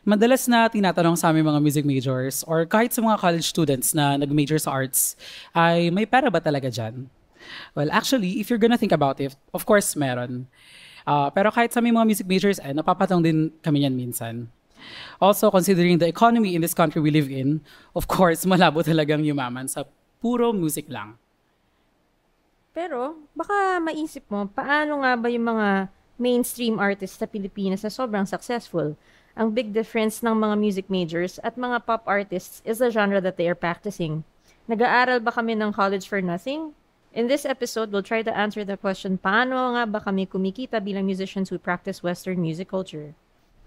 Madalas na tinatanong sa aming mga music majors or kahit sa mga college students na nag-major sa arts ay may pera ba talaga dyan? Well, actually, if you're gonna think about it, of course, meron. Pero kahit sa aming mga music majors, napapatong din kami yan minsan. Also, considering the economy in this country we live in, of course, malabo talagang yumaman sa puro music lang. Pero, baka maisip mo, paano nga ba yung mga mainstream artists sa Pilipinas na sobrang successful? Ang big difference ng mga music majors at mga pop artists is the genre that they are practicing. Nag-aaral ba kami ng college for nothing? In this episode, we'll try to answer the question, paano nga ba kami kumikita bilang musicians who practice Western music culture?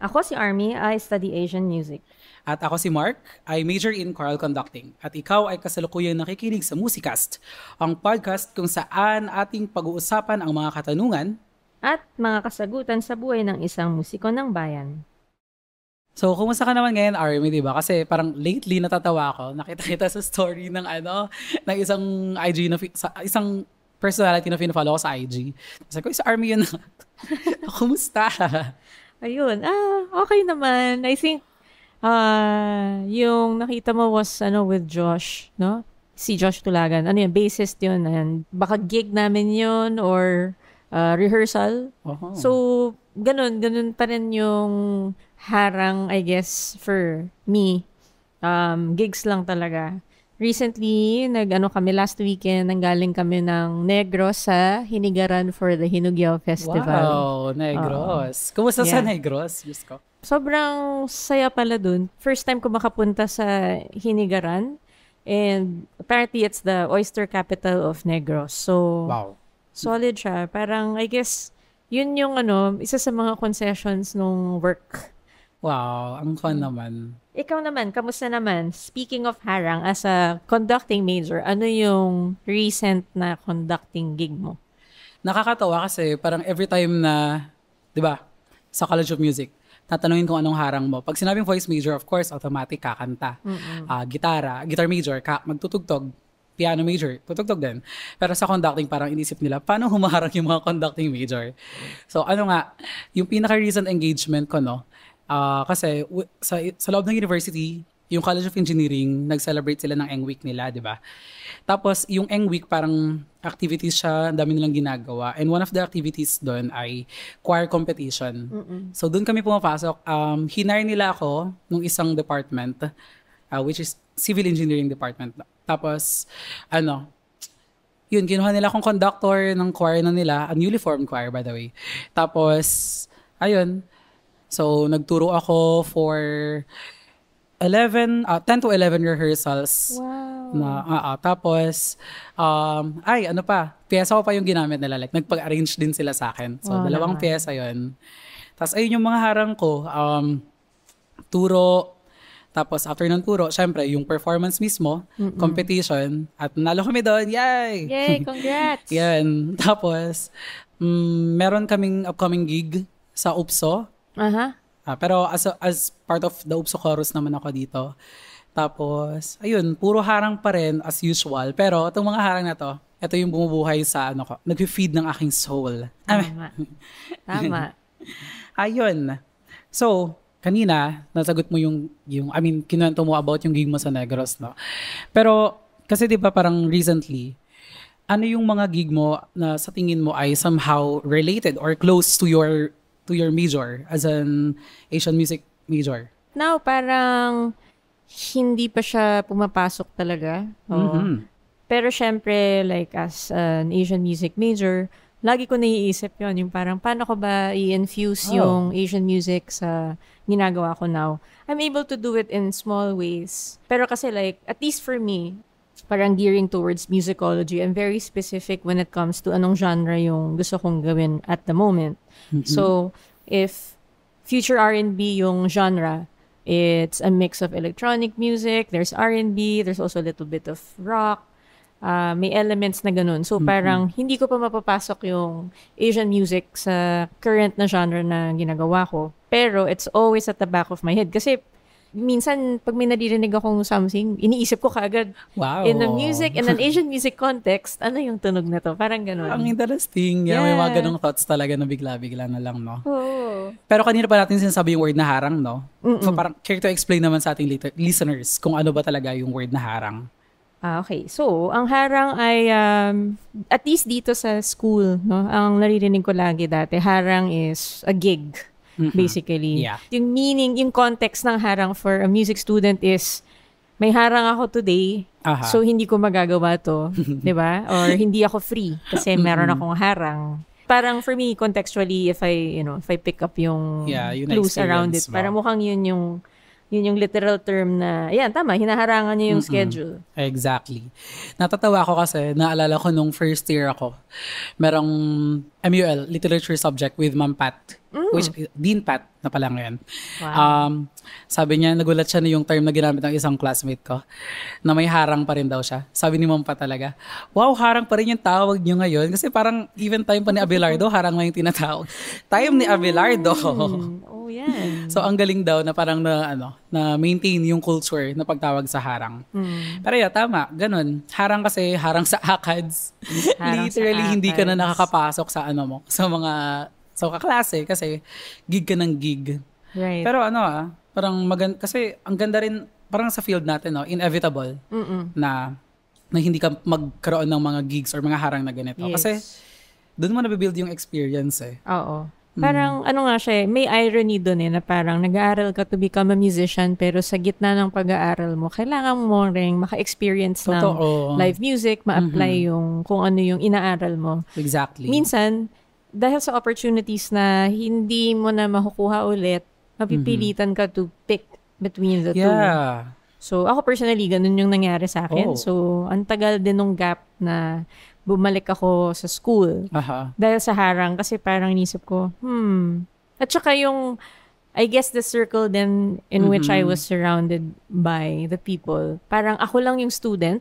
Ako si Army, I study Asian music. At ako si Mark, I major in choral conducting. At ikaw ay kasalukuyang nakikinig sa Musicast, ang podcast kung saan ating pag-uusapan ang mga katanungan at mga kasagutan sa buhay ng isang musiko ng bayan. So, kumusta ka naman ngayon, Army, di ba? Kasi parang lately natatawa ako. Nakita kita sa story ng ng isang IG isang personality na fina-follow ko sa IG. Sabi ko, sa Army yun. Kumusta? Ayun, okay naman. I think yung nakita mo was with Josh, no? Si Josh Tulagan. Ano yun, bassist yun. And baka gig namin yun or rehearsal. Uh-huh. So, ganun pa rin yung harang, I guess, for me. Gigs lang talaga. Recently, kami last weekend, nanggaling kami ng Negros sa Hinigaran for the Hinugyaw Festival. Wow, Negros. Kumusta sa Negros? Diyos ko. Sobrang saya pala dun. First time ko makapunta sa Hinigaran. And apparently, it's the oyster capital of Negros. So, wow. Solid siya. Parang, I guess, yun yung isa sa mga concessions nung work. Wow, ang fun naman. Ikaw naman, kamusta naman? Speaking of harang, as a conducting major, ano yung recent na conducting gig mo? Nakakatawa kasi parang every time na, di ba, sa College of Music, tatanungin kung anong harang mo. Pag sinabing voice major, of course, automatic kakanta. Guitar major, magtutugtog. Piano major, tutugtog din. Pero sa conducting, parang inisip nila, paano humaharang yung mga conducting major? So yung pinaka-recent engagement ko, kasi sa loob ng university, yung College of Engineering, nag-celebrate sila ng Eng Week nila, di ba? Tapos, yung Eng Week, parang activities siya, dami nilang ginagawa. And one of the activities doon ay choir competition. So, doon kami pumapasok. Hinire nila ako nung isang department, which is Civil Engineering Department. Tapos, yun, kinuha nila akong conductor ng choir na nila, a newly formed choir, by the way. Tapos, ayun, so, nagturo ako for 10 to 11 rehearsals. Wow. Tapos, piyesa ko pa yung ginamit nila. Like, nagpag-arrange din sila sa akin. So, dalawang piyesa yun. Tapos, ayun yung mga harang ko. Turo. Tapos, after ng turo, syempre, yung performance mismo, competition. At nalo kami doon. Yay! Yay! Congrats! Yan. Tapos, meron kaming upcoming gig sa UPSO. Pero as part of the UPSO chorus naman ako dito. Tapos, ayun, puro harang pa rin as usual. Pero itong mga harang na to, ito yung bumubuhay sa nag-feed ng aking soul. Tama. Ayun. So, kanina, nasagot mo kinuwento mo about yung gig mo sa Negros, no? Pero, kasi di ba parang recently, ano yung mga gig mo na sa tingin mo ay somehow related or close to your major as an Asian music major? Now, parang hindi pa siya pumapasok talaga. Pero syempre, like as an Asian music major, lagi ko naiisip yun. Yung parang, paano ko ba i-infuse yung Asian music sa ginagawa ko now? I'm able to do it in small ways. Pero kasi like, at least for me, parang gearing towards musicology, I'm very specific when it comes to anong genre yung gusto kong gawin at the moment. So, if future R&B yung genre, it's a mix of electronic music, there's R&B, there's also a little bit of rock, may elements na ganun. So, parang hindi ko pa mapapasok yung Asian music sa current na genre na ginagawa ko. Pero, it's always at the back of my head. Kasi, minsan, pag may naririnig akong something, iniisip ko kaagad. Wow. In the music, in an Asian music context, ano yung tunog na to? Parang ganun. Ang interesting. Yeah. May mga ganong thoughts talaga na bigla-bigla na lang, no? Oo. Pero kanina pa natin sinasabi yung word na harang, no? So parang care to explain naman sa ating listeners kung ano ba talaga yung word na harang. Okay. So, ang harang ay, at least dito sa school, no, ang naririnig ko lagi dati, harang is a gig, basically. Yeah. Yung meaning, yung context ng harang for a music student is, may harang ako today, so hindi ko magagawa to, di ba? Or hindi ako free kasi meron akong harang. Parang for me, contextually, if I pick up yung clues around it, parang mukhang yun yung literal term na, tama, hinaharangan niya yung schedule. Exactly. Natatawa ako kasi, naalala ko nung first year ako, merong MUL, literature subject with Ma'am Pat, which, Dean Pat na pala ngayon. Wow. Sabi niya, nagulat siya na yung term na ginamit ng isang classmate ko, na may harang pa rin daw siya. Sabi ni Ma'am Pat talaga, wow, harang pa rin yung tawag niyo ngayon. Kasi parang even time pa ni Abelardo, harang na yung tinatawag. Time ni Abelardo. Yan. So, ang galing daw na parang na maintain yung culture na pagtawag sa harang. Pero tama, ganun. Harang kasi, harang sa ACADS. Literally, hindi ka na nakakapasok sa sa kaklase kasi gig ka ng gig. Right. Pero parang kasi ang ganda rin, parang sa field natin, inevitable na hindi ka magkaroon ng mga gigs or mga harang na ganito. Yes. Kasi doon mo nabibuild yung experience Oo. Parang nga siya, may irony doon na parang nag-aaral ka to become a musician pero sa gitna ng pag-aaral mo, kailangan mo rin maka-experience ng live music, ma-apply yung kung ano yung inaaral mo. Exactly. Minsan, dahil sa opportunities na hindi mo na makukuha ulit, mapipilitan ka to pick between the two. So, ako personally, ganun yung nangyari sa akin. So, ang tagal din nung gap na bumalik ako sa school. Dahil sa harang, kasi parang inisip ko, At saka yung, I guess the circle then in which I was surrounded by the people. Parang ako lang yung student.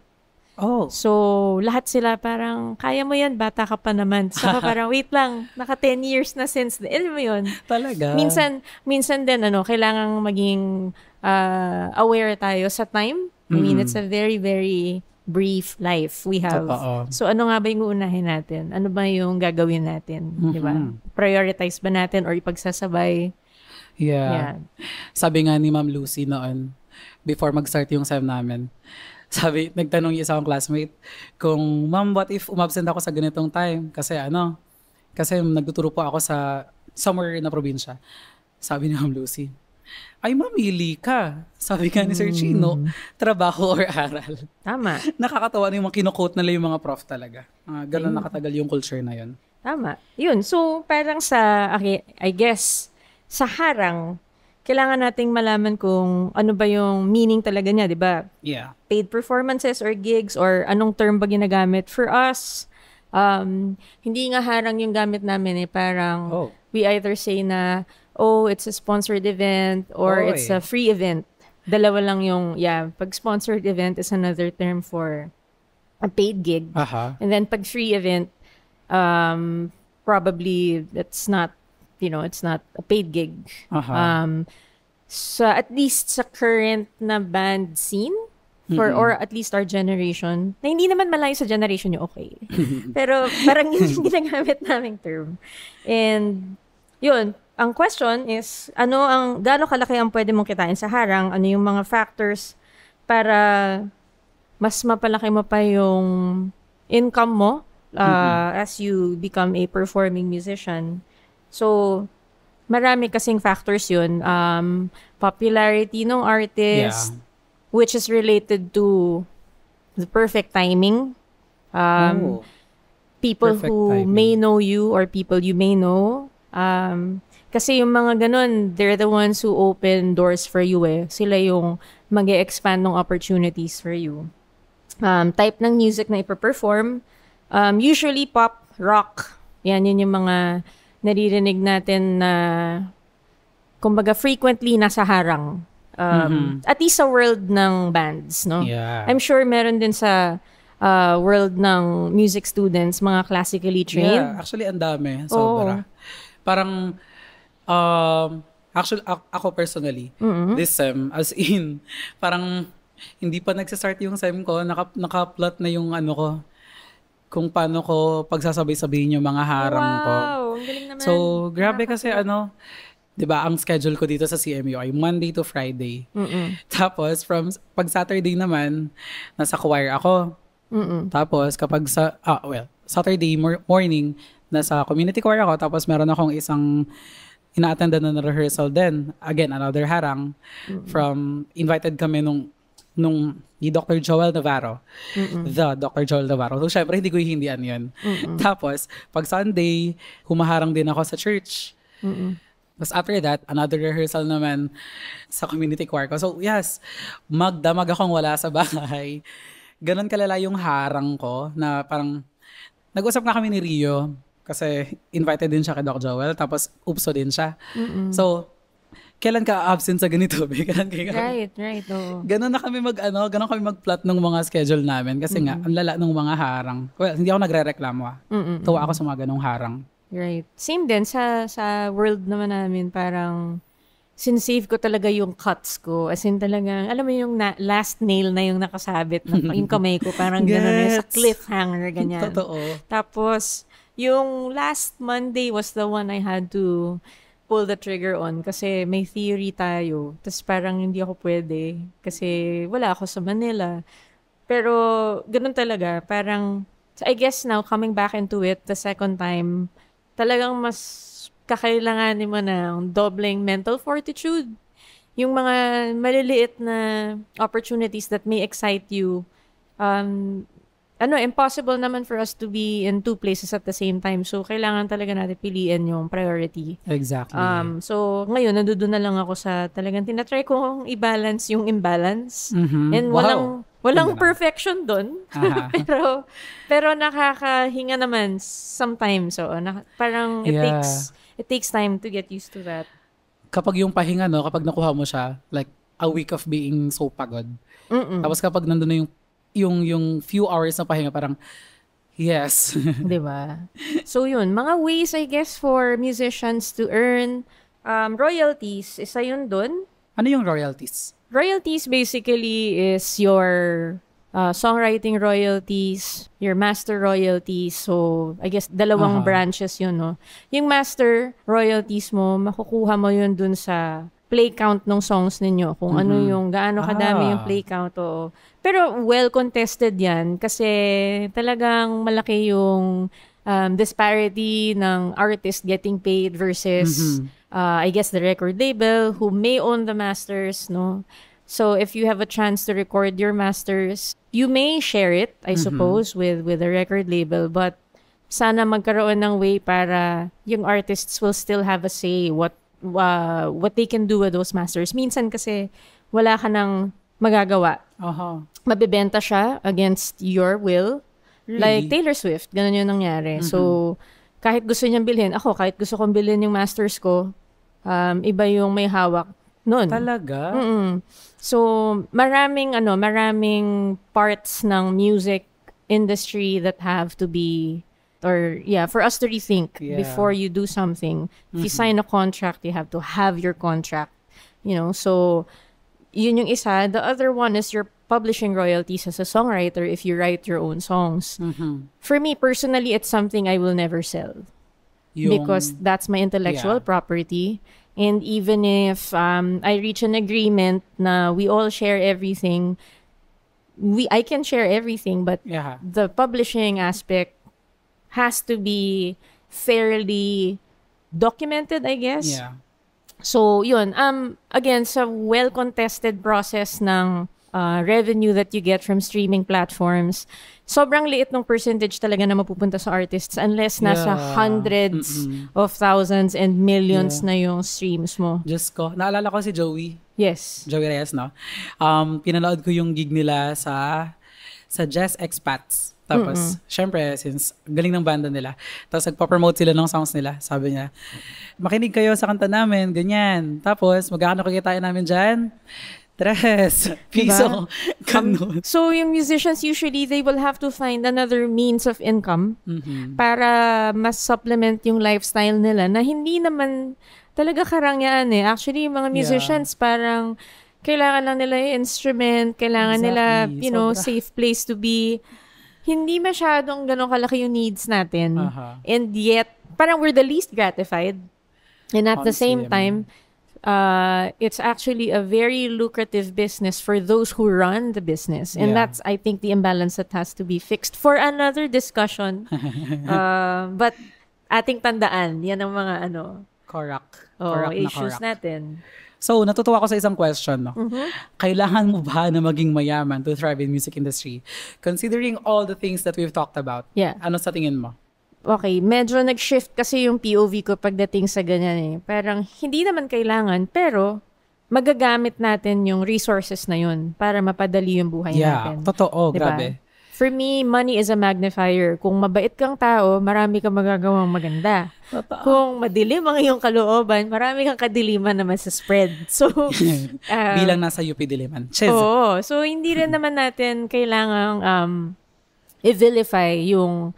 So, lahat sila parang, kaya mo yan, bata ka pa naman. So, parang, wait lang, naka 10 years na since, alam mo yun? Talaga? Minsan din, kailangang maging aware tayo sa time. I mean, it's a very, very brief life we have. So, ano nga ba yung uunahin natin? Ano ba yung gagawin natin? Di ba? Prioritize ba natin or ipagsasabay? Sabi nga ni Ma'am Lucy noon, before mag-start yung SEM namin, nagtanong yung isang classmate kung, Ma'am, what if umabsent ako sa ganitong time? Kasi nagtuturo po ako sa somewhere na probinsya. Sabi ni Ma'am Lucy, ay mamili ka. Sabi ka ni Sir Chino, trabaho or aral. Tama. Nakakatawa na yung mga kino-quote nila yung mga prof talaga. Ganun nakatagal yung culture na yun. Tama. Yun. So, parang I guess, sa harang, kailangan nating malaman kung ano ba yung meaning talaga niya, di ba? Yeah. Paid performances or gigs or anong term ba ginagamit? For us, hindi nga harang yung gamit namin parang we either say na, it's a sponsored event or it's a free event. Dalawa lang yung, pag sponsored event is another term for a paid gig. And then pag free event, probably it's not a paid gig. So at least sa current na band scene, or at least our generation, na hindi naman malayo sa generation yung pero parang yun yung ginagamit naming term. And yun, ang question is, gaano kalaki ang pwede mong kitain sa harang? Ano yung mga factors para mas mapalaki mo pa yung income mo as you become a performing musician? So, marami kasing factors yun. Popularity ng artist, which is related to the perfect timing. People who may know you or people you may know. Kasi yung mga ganun, they're the ones who open doors for you Sila yung mag-e-expand ng opportunities for you. Type ng music na ipa-perform, usually pop, rock. Yun yung mga naririnig natin na kumbaga frequently nasa harang. At least sa world ng bands, no? I'm sure meron din sa world ng music students, mga classically trained. Actually, ang dami. Sobra. Parang, actually, ako personally, this SEM, as in, parang, hindi pa nagsastart yung SEM ko, naka-plot na yung ko, kung paano ko pagsasabay-sabihin yung mga harang ko. Wow, ang galing naman. So, grabe kasi 'di ba, ang schedule ko dito sa CMU ay Monday to Friday. Tapos pag Saturday naman, nasa choir ako. Tapos kapag Saturday morning, nasa community choir ako. Tapos meron akong isang ina-attendan na rehearsal din. Again, another harang. Invited kami nung ni Dr. Joel Navarro. The Dr. Joel Navarro. So, syempre, hindi ko hihindihan yun. Tapos, pag Sunday, humaharang din ako sa church. Tapos after that, another rehearsal naman sa community choir ko. So, yes, magdamag akong wala sa bahay. Ganon kalala yung harang ko na parang, nag-usap nga kami ni Rio kasi invited din siya kay Doc Joel, tapos upso din siya. So, kailan ka absent sa ganito? Right. Oh. Ganon kami mag-plot ng mga schedule namin kasi nga, ang lala ng mga harang. Well, hindi ako nagre-reklamo. Tuwa ako sa mga ganong harang. Right. Same din sa world naman namin, parang sinsave ko talaga yung cuts ko. As in talagang, alam mo yung last nail na yung nakasabit, yung kamay ko, parang gano'n, sa cliffhanger, ganyan. Totoo. Tapos, yung last Monday was the one I had to pull the trigger on kasi may theory tayo. Tapos parang hindi ako pwede kasi wala ako sa Manila. Pero, ganun talaga. Parang, so I guess now, coming back into it, the second time, talagang mas kakailanganin mo ng doubling mental fortitude. Yung mga maliliit na opportunities that may excite you, impossible naman for us to be in two places at the same time. So, kailangan talaga natin piliin yung priority. Exactly. So, ngayon, nandoon na lang ako sa talagang tinatry kong i-balance yung imbalance. And walang perfection doon. pero nakakahinga naman sometimes. So, parang it takes time to get used to that. Kapag yung pahinga, kapag nakuha mo siya, like a week of being so pagod. Tapos kapag nandun na yung few hours na pahinga, parang, yes. Diba? So yun, mga ways, I guess, for musicians to earn royalties, isa yun dun. Ano yung royalties? Royalties basically is your songwriting royalties, your master royalties. So, I guess, dalawang branches yun, no? Yung master royalties mo, makukuha mo yun dun sa play count ng songs ninyo. Kung ano yung, gaano kadami yung play count. O. Pero, well-contested yan kasi talagang malaki yung disparity ng artist getting paid versus, I guess, the record label who may own the masters, no? So, if you have a chance to record your masters, you may share it, I suppose, with the record label. But sana magkaroon ng way para yung artists will still have a say what they can do with those masters. Minsan kasi wala ka nang magagawa. Mabibenta siya against your will. Really? Like Taylor Swift, ganun yung nangyari. So, kahit gusto niyang bilhin, kahit gusto kong bilhin yung masters ko, iba yung may hawak nun. Talaga? So, maraming parts ng music industry that have to be, for us to rethink before you do something. If you sign a contract, you have to have your contract. So, yun yung isa. The other one is your publishing royalties as a songwriter if you write your own songs. For me, personally, it's something I will never sell. Because that's my intellectual property. And even if I reach an agreement na we all share everything, I can share everything, but the publishing aspect has to be fairly documented, I guess. Yeah. So, yun. Again, sa well-contested process ng revenue that you get from streaming platforms, sobrang liit ng percentage talaga na mapupunta sa artists unless nasa hundreds of thousands and millions na yung streams mo. Diyos ko. Naalala ko si Joey. Yes. Joey Reyes, no? Pinanood ko yung gig nila sa Jazz Expats. Tapos, syempre, since galing ng banda nila, tapos nagpa-promote sila ng songs nila, sabi niya, makinig kayo sa kanta namin, ganyan. Tapos, magkano kikitain namin dyan? 3 piso. Diba? So, yung musicians, usually, they will have to find another means of income para mas supplement yung lifestyle nila na hindi naman talaga karangyaan eh. Actually, yung mga musicians, parang kailangan lang nila yung instrument, kailangan nila, safe place to be. Hindi masyadong ganun kalaki yung needs natin. And yet, parang we're the least gratified And at the same time, it's actually a very lucrative business for those who run the business. And that's, I think, the imbalance that has to be fixed for another discussion. But ating tandaan, yan ang mga Correct issues natin. So, natutuwa ako sa isang question, no? Kailangan mo ba na maging mayaman to thrive in music industry? Considering all the things that we've talked about, ano sa tingin mo? Okay, medyo nag-shift kasi yung POV ko pagdating sa ganyan eh. Parang hindi naman kailangan, pero magagamit natin yung resources na yun para mapadali yung buhay natin. Totoo, diba? Grabe. For me, money is a magnifier. Kung mabait kang tao, marami kang magagawang maganda. Totoo. Kung madilim ang iyong kalooban, marami kang kadiliman naman sa spread. So, bilang nasa UP Diliman. Oo. So, hindi rin naman natin kailangang i-vilify yung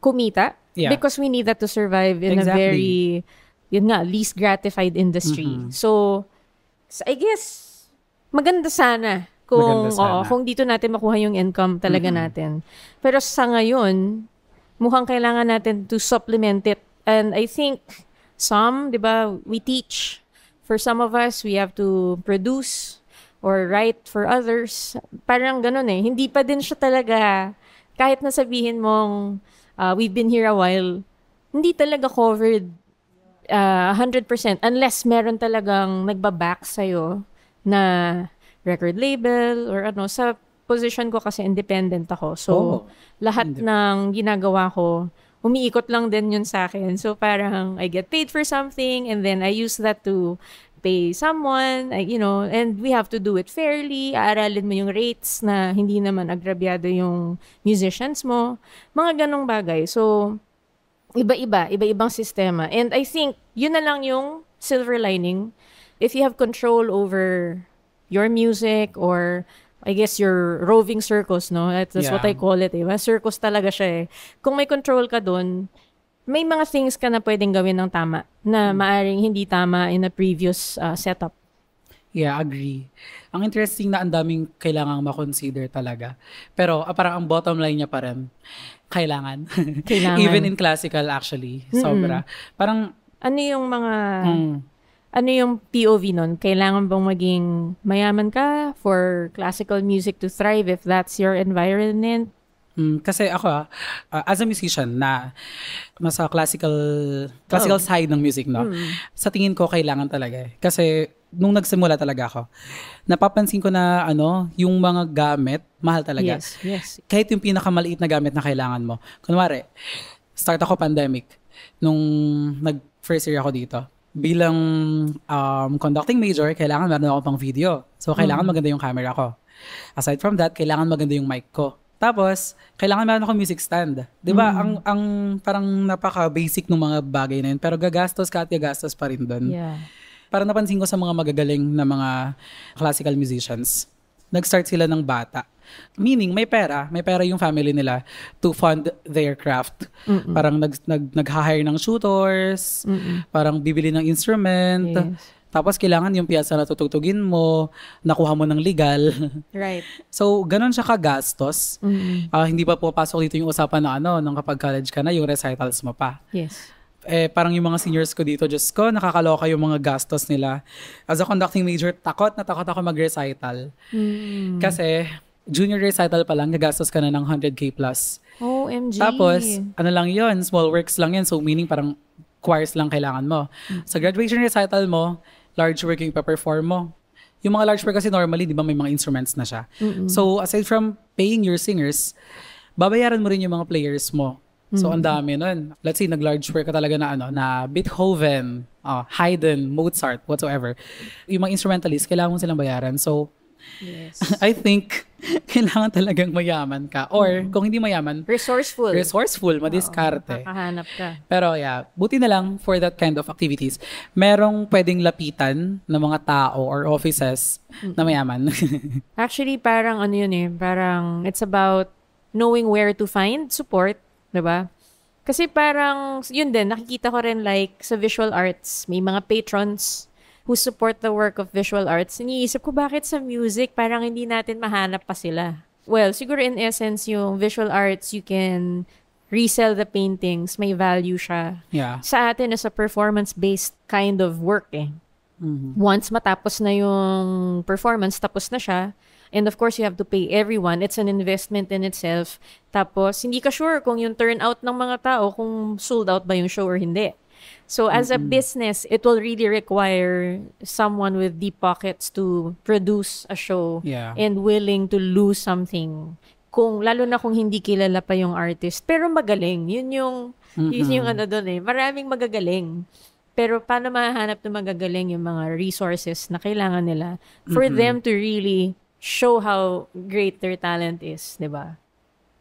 kumita because we need that to survive in a very, least gratified industry. So, I guess, maganda sana kung dito natin makuha yung income talaga natin. Pero sa ngayon, mukhang kailangan natin to supplement it. And I think di ba, we teach. For some of us, we have to produce or write for others. Parang ganun eh. Hindi pa din siya talaga, kahit na sabihin mong we've been here a while, hindi talaga covered 100% unless meron talagang nagbaback sa'yo na record label or sa position ko kasi independent ako. So, lahat ng ginagawa ko, umiikot lang din yun sa akin. So, parang I get paid for something and then I use that to pay someone, and we have to do it fairly. Aaralin mo yung rates na hindi naman agrabyado yung musicians mo. Mga ganong bagay. So, iba-ibang sistema. And I think, yun na lang yung silver lining. If you have control over your music or I guess your roving circus, no? That's what I call it, eh. Circus talaga siya eh. Kung may control ka dun, may mga things ka na pwedeng gawin ng tama na maaring hindi tama in a previous setup. Yeah, agree. Ang interesting na ang daming kailangang makonsider talaga. Pero parang ang bottom line niya pa rin, kailangan. Even in classical actually, sobra. Parang ano yung mga ano yung POV nun? Kailangan bang maging mayaman ka for classical music to thrive if that's your environment? Kasi ako, as a musician na nasa classical side ng music, no? Sa tingin ko, kailangan talaga eh. Kasi nung nagsimula talaga ako, napapansin ko na yung mga gamit, mahal talaga. Yes. Kahit yung pinakamaliit na gamit na kailangan mo. Kunwari, start ako pandemic. Nung nag-first year ako dito, bilang conducting major, kailangan meron ako pang video. So, kailangan maganda yung camera ko. Aside from that, kailangan maganda yung mic ko. Tapos, kailangan meron ako music stand. Diba? Ang parang napaka-basic ng mga bagay na yun. Pero gagastos ka at gagastos pa rin doon. Yeah. Parang napansin ko sa mga magagaling na mga classical musicians, nag-start sila ng bata. Meaning, may pera yung family nila to fund their craft. Parang nag-hire ng tutors, parang bibili ng instrument, tapos kailangan yung piyasa na tutugtugin mo, nakuha mo ng legal. Right. So, ganun siya kagastos. Hindi pa pupasok dito yung usapan na nung kapag college ka na, yung recitals mo pa. Yes. Parang yung mga seniors ko dito, Diyos ko, nakakaloka yung mga gastos nila. As a conducting major, takot ako mag-recital. Kasi, junior recital pa lang, gagastos ka na ng 100K plus. OMG. Tapos, lang yun, small works lang yun. So, meaning parang choirs lang kailangan mo. Sa graduation recital mo, large work yung ipaperform mo. Yung mga large work kasi normally, di ba, may mga instruments na siya. So, aside from paying your singers, babayaran mo rin yung mga players mo. So, ang dami nun. Let's say, nag-large work ka talaga na Beethoven, Haydn, Mozart, whatsoever. Yung mga instrumentalists, kailangan mo silang bayaran. So, yes. I think, kailangan talagang mayaman ka. Or, kung hindi mayaman, resourceful, madiskarte. Kakahanap ka. Pero, buti na lang for that kind of activities. Merong pwedeng lapitan ng mga tao or offices na mayaman. Actually, parang yun eh. Parang, it's about knowing where to find support. Diba? Kasi parang, yun din, nakikita ko rin like sa visual arts, may mga patrons who support the work of visual arts. Iniisip ko, bakit sa music, parang hindi natin mahanap pa sila? Well, siguro in essence, yung visual arts, you can resell the paintings, may value siya. Yeah. Sa atin, is a performance-based kind of work eh. Mm-hmm. Once matapos na yung performance, tapos na siya. And of course, you have to pay everyone. It's an investment in itself. Tapos, hindi ka sure kung yung turnout ng mga tao, kung sold out ba yung show or hindi. So, as a business, it will really require someone with deep pockets to produce a show and willing to lose something. Lalo na kung hindi kilala pa yung artist. Pero magaling. Yun yung ano doon eh. Maraming magagaling. Pero paano mahanap na magagaling yung mga resources na kailangan nila for them to really show how great their talent is, di ba?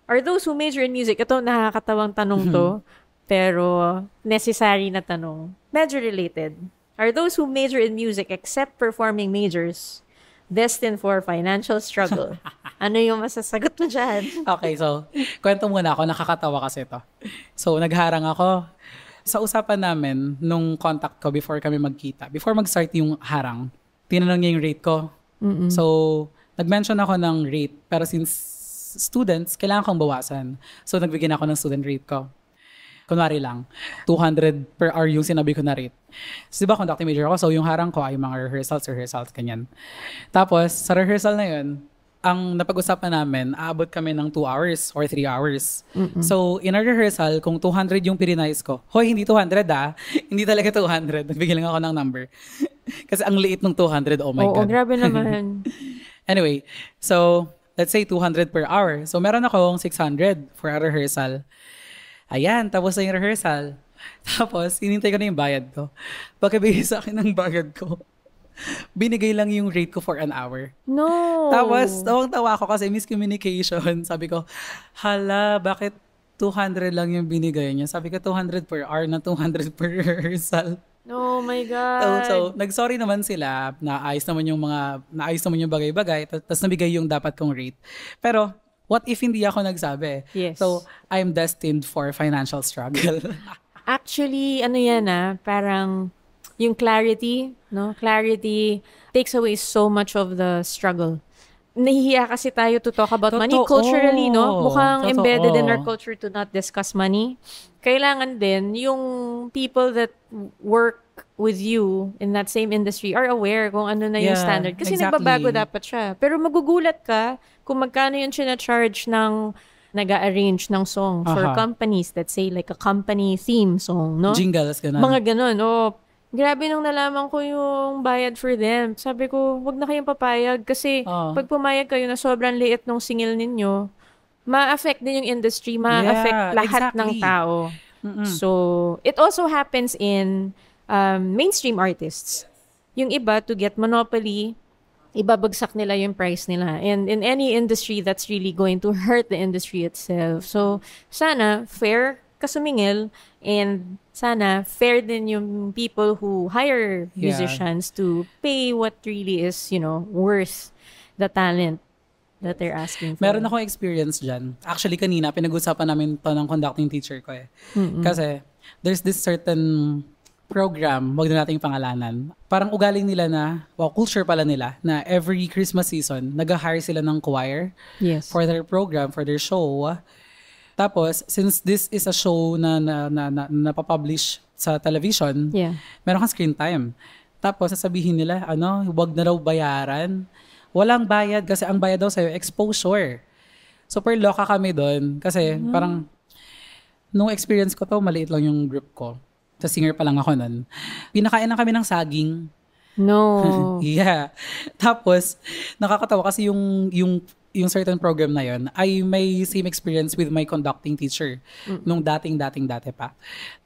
Are those who major in music, ito nakakatawang tanong to, pero necessary na tanong. Medyo related. Are those who major in music except performing majors destined for financial struggle? Ano yung masasagot mo dyan? Okay, so, kwento muna ako. Nakakatawa kasi ito. So, nagharang ako. Sa usapan namin, nung contact ko before kami magkita, before mag-start yung harang, tinanong niya yung rate ko. So, nag-mention ako ng rate. Pero since students, kailangan kong bawasan. So, nagbigyan ako ng student rate ko. Kunwari lang, 200 per hour yung sinabi ko na rate. So, diba, conducting major ako. So, yung harang ko ay mga rehearsals, kanyan. Tapos, sa rehearsal na yun, ang napag-usapan namin, aabot kami ng 2 hours or 3 hours. So, in our rehearsal, kung 200 yung pininize ko, hoy, hindi 200 hindi talaga 200. Nagbigay lang ako ng number. Kasi ang liit ng 200, oh my God. Oo, grabe naman. Anyway, so, let's say 200 per hour. So, meron akong 600 for a rehearsal. Ayan, tapos na yung rehearsal. Tapos, hinintay ko na yung bayad ko. Pagkabigay sa akin ng bayad ko, binigay lang yung rate ko for an hour. No! Tapos, tawang-tawa ako kasi miscommunication. Sabi ko, hala, bakit 200 lang yung binigay niya? Sabi ko, 200 per hour na 200 per rehearsal. Oh my God! So nag-sorry naman sila, naayos naman yung bagay-bagay, tapos nabigay yung dapat kong rate. Pero, what if hindi ako nagsabi? Yes. So, I'm destined for financial struggle. Actually, ano yan parang yung clarity, no? Clarity takes away so much of the struggle. Nahihiya kasi tayo to talk about money culturally, no? Mukhang embedded in our culture to not discuss money. Kailangan din yung people that work with you in that same industry are aware kung ano na yung standard. Kasi nagbabago dapat siya. Pero magugulat ka kung magkano yung charge ng nag-arrange ng song for companies. Let's say like a company theme song, no? Jingles, ganun. Mga ganun, grabe nung nalaman ko yung bayad for them. Sabi ko, wag na kayong papayag kasi pag pumayag kayo na sobrang liit ng singil ninyo, ma-affect din yung industry, ma-affect lahat ng tao. So, it also happens in mainstream artists. Yung iba, to get monopoly, ibabagsak nila yung price nila. And in any industry, that's really going to hurt the industry itself. So, sana, fair kasumingil, and sana fair din yung people who hire musicians to pay what really is, worth the talent that they're asking for. Meron akong experience dyan. Actually, kanina, pinag-usapan namin to ng conducting teacher ko eh. Kasi, there's this certain program, wag na natin yung pangalanan. Parang ugaling nila culture pala nila, na every Christmas season, nag-hire sila ng choir for their program, for their show. Tapos, since this is a show na napapublish sa television, meron kang screen time. Tapos, sasabihin nila, wag na daw bayaran. Walang bayad kasi ang bayad daw sa'yo, exposure. Super loka kami doon. Kasi parang, nung experience ko to, maliit lang yung group ko. Sa singer pa lang ako nun. Pinakain na kami ng saging. No. Tapos, nakakatawa kasi yung certain program na yon ay may same experience with my conducting teacher nung dati pa.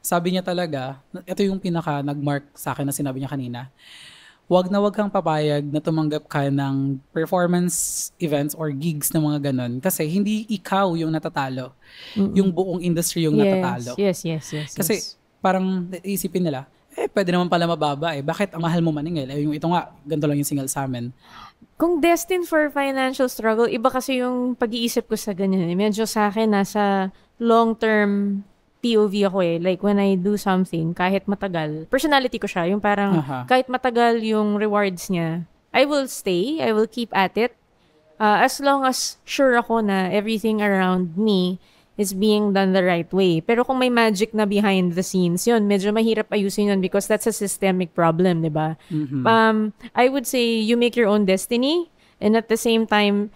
Sabi niya talaga, ito yung pinaka nagmark sa akin na sinabi niya kanina, wag kang papayag na tumanggap ka ng performance events or gigs na mga ganon kasi hindi ikaw yung natatalo. Yung buong industry yung natatalo. Yes. Kasi parang isipin nila, pwede naman pala mababa bakit ang mahal mo maningil? Yung ito nga, ganito lang yung single sa amin. Kung destined for financial struggle, iba kasi yung pag-iisip ko sa ganyan. Medyo sa akin, nasa long-term POV ako Like when I do something, kahit matagal, personality ko siya, yung parang kahit matagal yung rewards niya, I will stay, I will keep at it. As long as sure ako na everything around me is being done the right way. Pero kung may magic na behind the scenes, yun, medyo mahirap ayusin yun because that's a systemic problem, di ba? I would say you make your own destiny, and at the same time,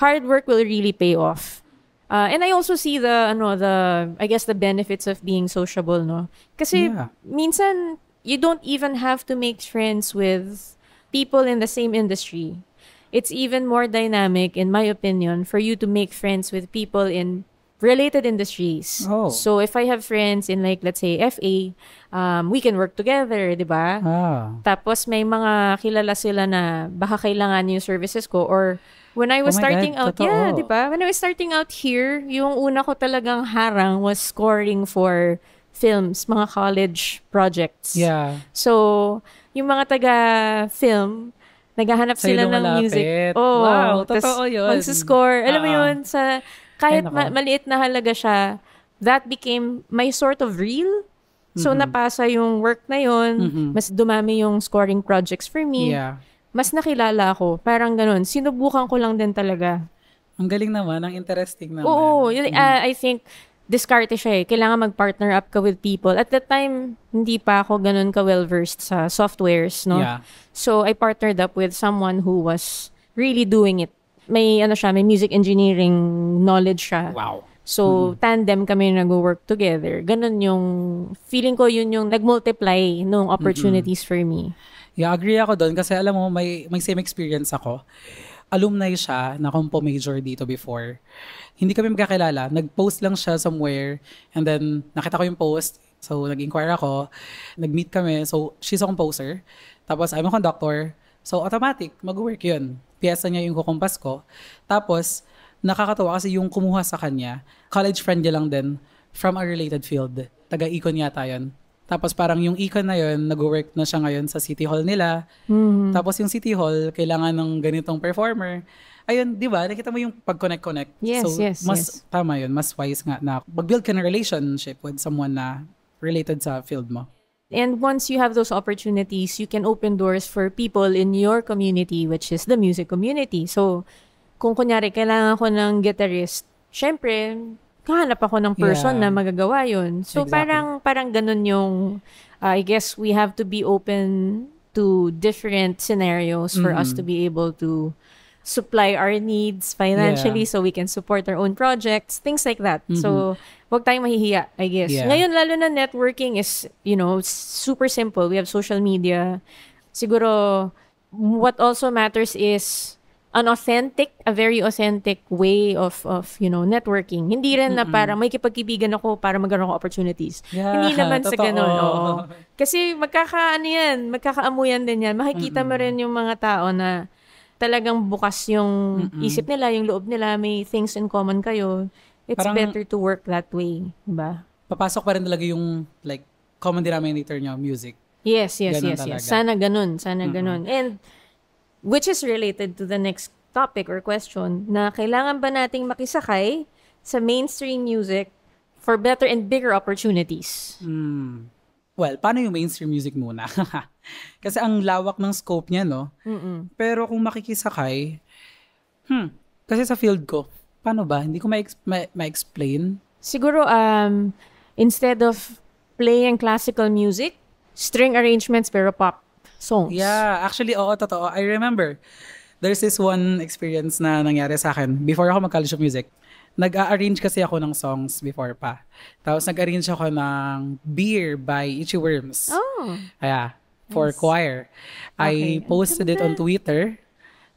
hard work will really pay off. And I also see I guess the benefits of being sociable, no? Kasi minsan, you don't even have to make friends with people in the same industry. It's even more dynamic, in my opinion, for you to make friends with people in related industries. Oh. So if I have friends in like, let's say, FA, we can work together, di ba? Tapos may mga kilala sila na baka kailangan yung services ko, or when I was starting out, di ba? When I was starting out here, yung una ko talagang harang was scoring for films, mga college projects. Yeah. So, yung mga taga-film, naghahanap sila ng music. Oh, wow, totoo yun. Magsuscore. Alam mo yun, sa kahit maliit na halaga siya, that became my sort of reel. So, napasa yung work na yun. Mas dumami yung scoring projects for me. Yeah. Mas nakilala ako. Parang ganun. Sinubukan ko lang din talaga. Ang galing naman. Ang interesting naman. Oo. I think, diskarte siya eh. Kailangan mag-partner up ka with people. At that time, hindi pa ako ganun ka-well-versed sa softwares, no? Yeah. So, I partnered up with someone who was really doing it. May music engineering knowledge siya. Wow. So, tandem kami nag-work together. Ganun yung, feeling ko yun yung nag-multiply nung opportunities for me. Yeah, agree ako doon kasi alam mo, may same experience ako. Alumni siya na compo major dito before. Hindi kami magkakilala. Nag-post lang siya somewhere and then nakita ko yung post. So, nag-inquire ako. Nag-meet kami. So, she's a composer. Tapos, I'm a conductor. So, automatic, mag-work yun. Piyesa niya yung kukumpas ko. Tapos, nakakatawa kasi yung kumuha sa kanya, college friend niya lang din from a related field. Taga-econ yata yun. Tapos parang yung econ na yun, nag-work na siya ngayon sa City Hall nila. Tapos yung City Hall, kailangan ng ganitong performer. Ayun, di ba? Nakita mo yung pag-connect-connect. Yes, so, yes. Tama yun. Mas wise nga na mag-build ka ng relationship with someone na related sa field mo. And once you have those opportunities, you can open doors for people in your community, which is the music community. So, kung kunyari, kailangan ko ng guitarist, syempre, kahanap ako ng person na magagawa yun. So, exactly. parang ganun yung, I guess we have to be open to different scenarios for us to be able to supply our needs financially so we can support our own projects, things like that. So, wag tayong mahihiya, I guess. Yeah. Ngayon, lalo na networking is, super simple. We have social media. Siguro, what also matters is a very authentic way of networking. Hindi rin na parang may kipagkibigan ako para magkaroon ako opportunities. Yeah, Hindi naman sa ganun. Oo. totoo. Kasi magkakaamuyan din yan. Makikita mo rin yung mga tao na talagang bukas yung isip nila, yung loob nila, may things in common kayo. It's Parang, better to work that way. Diba? Papasok pa rin talaga yung like common denominator niya, music. Yes. Talaga. Sana ganun. And which is related to the next topic or question na kailangan ba nating makisakay sa mainstream music for better and bigger opportunities? Well, paano yung mainstream music muna? Kasi ang lawak ng scope niya, no? Pero kung makikisakay, kasi sa field ko, paano ba? Hindi ko ma-explain. Siguro, instead of playing classical music, string arrangements pero pop songs. Yeah, actually, oo, totoo. I remember, there's this one experience na nangyari sa akin before ako mag-College of Music. Nag-a-arrange kasi ako ng songs before pa. Tapos nag-arrange ako ng Beer by Itchy Worms. Oh. Kaya, for choir. I Okay. posted it on Twitter.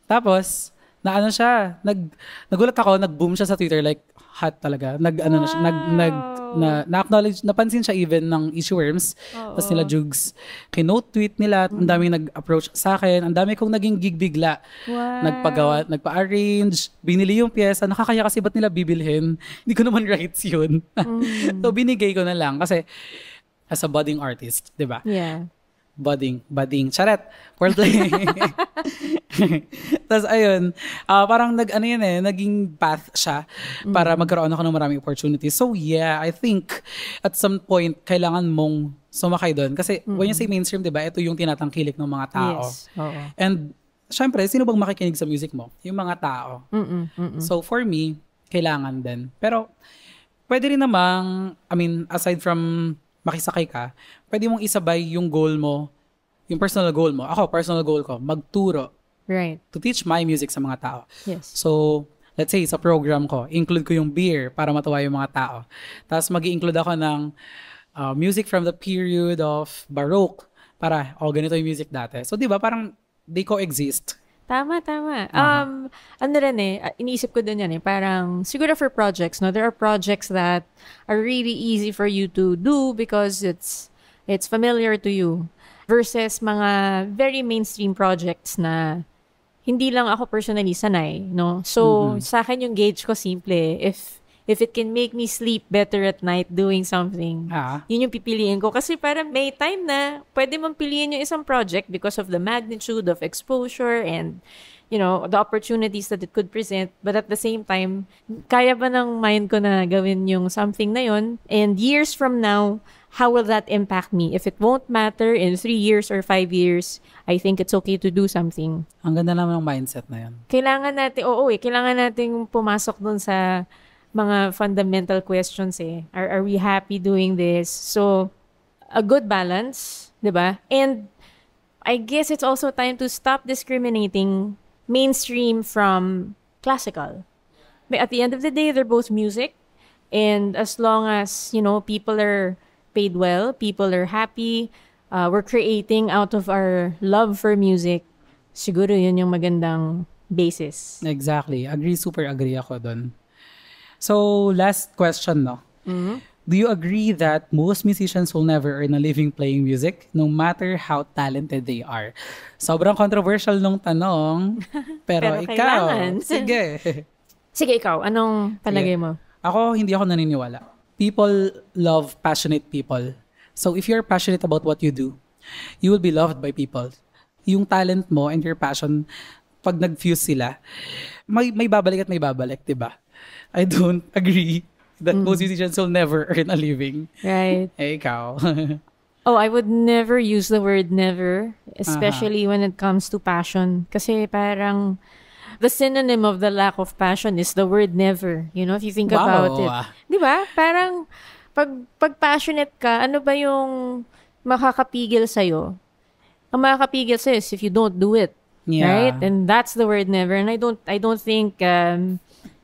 Tapos, nagulat ako, nag-boom siya sa Twitter, like, hot talaga. Na-acknowledge, napansin siya even ng Itchy Worms. Tapos nila Jugs. Kinote tweet nila, ang daming nag-approach sa akin, ang dami kong naging gig bigla. Wow. Nagpa-arrange, binili yung pyesa, nakakaya kasi ba't nila bibilhin? Hindi ko naman rights yun. So, binigay ko na lang kasi as a budding artist, di ba? Yeah. Budding. Charet. Wordplay. Tapos, ayun, parang naging path siya para magkaroon ako ng maraming opportunities. So, yeah, I think at some point, kailangan mong sumakay doon. Kasi when you say mainstream, di ba, ito yung tinatangkilik ng mga tao. Yes. Oo. And, syempre, sino bang makikinig sa music mo? Yung mga tao. So, for me, kailangan din. Pero pwede rin namang, aside from makisakay ka, pwede mong isabay yung goal mo, yung personal goal mo. Ako, personal goal ko, magturo. Right. To teach my music sa mga tao. Yes. So, let's say, sa program ko, include ko yung beer para matuwa yung mga tao. Tapos mag-i-include ako ng music from the period of Baroque para, ganito yung music dati. So, di ba, parang they coexist. Tama. Ano rin iniisip ko din yan parang, siguro for projects, no, there are projects that are really easy for you to do because it's familiar to you versus mga very mainstream projects na hindi lang ako personally sanay, no? So, sa akin yung gauge ko simple, if it can make me sleep better at night doing something, yun yung pipiliin ko. Kasi parang may time na pwede mong piliin yung isang project because of the magnitude of exposure and, the opportunities that it could present. But at the same time, kaya ba ng mind ko na gawin yung something na yun? And years from now, how will that impact me? If it won't matter in 3 years or 5 years, I think it's okay to do something. Ang ganda naman ng mindset na yun. Kailangan natin pumasok dun sa mga fundamental questions Are we happy doing this? So, a good balance, diba? And I guess it's also time to stop discriminating mainstream from classical. But at the end of the day, they're both music. And as long as, people are paid well, people are happy, we're creating out of our love for music, siguro yun yung magandang basis. Exactly. Super agree ako dun. So, last question, no? Mm-hmm. Do you agree that most musicians will never earn a living playing music, no matter how talented they are? Sobrang controversial nung tanong, pero ikaw, kailangan. Sige, ikaw, anong palagay mo? Ako, hindi ako naniniwala. People love passionate people. So, if you're passionate about what you do, you will be loved by people. Yung talent mo and your passion, pag nag-fuse sila, may babalik at may babalik, diba? I don't agree that most musicians will never earn a living. Right. Ikaw. I would never use the word never, especially when it comes to passion. Kasi parang the synonym of the lack of passion is the word never. If you think about it. Di ba? Parang pag passionate ka, ano ba yung makakapigil sa'yo? Ang makakapigil sa'yo is if you don't do it. Yeah. Right? And that's the word never. And I don't think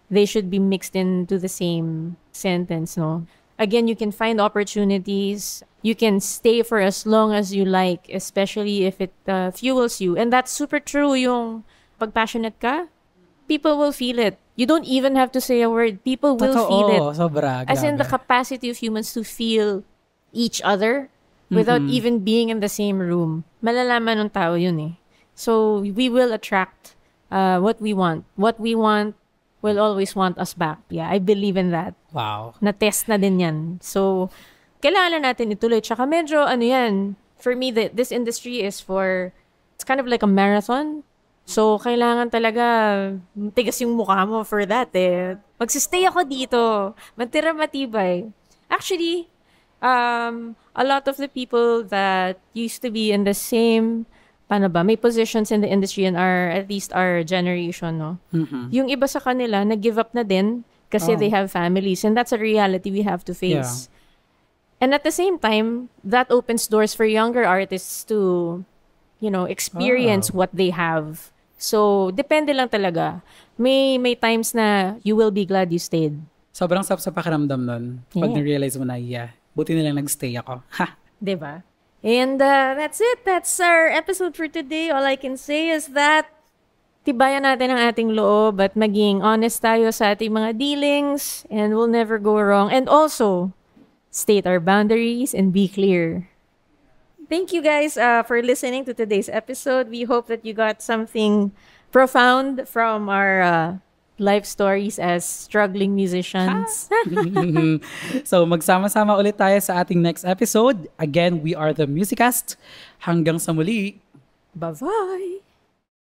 they should be mixed into the same sentence, no? Again, you can find opportunities. You can stay for as long as you like, especially if it fuels you. And that's super true. Yung pag passionate ka, people will feel it. You don't even have to say a word. People will feel it. Sobra, as in the capacity of humans to feel each other without even being in the same room. Malalaman ng tao yun So, we will attract what we want. What we want will always want us back. Yeah, I believe in that. Wow. Na-test na din yan. So, kailangan natin ituloy. Tsaka medyo, for me, this industry is it's kind of like a marathon. So, kailangan talaga tigas yung mukha mo for that Magsistay ako dito. Matira matibay. Actually, a lot of the people that used to be in the same may positions in the industry and at least our generation, no? Mm-hmm. Yung iba sa kanila, nag-give up na din kasi they have families and that's a reality we have to face. Yeah. And at the same time, that opens doors for younger artists to, experience what they have. So, depende lang talaga. May times na you will be glad you stayed. Sobrang sarap sa pakiramdam nun. Pag na-realize mo na, buti na lang nag-stay ako. Ha! Diba? And that's it. That's our episode for today. All I can say is that tibayan natin ang ating loob at maging honest tayo sa ating mga dealings and we'll never go wrong. And also, state our boundaries and be clear. Thank you guys for listening to today's episode. We hope that you got something profound from our life stories as struggling musicians. So, magsama-sama ulit tayo sa ating next episode. Again, we are the Musicast. Hanggang sa muli. Bye-bye!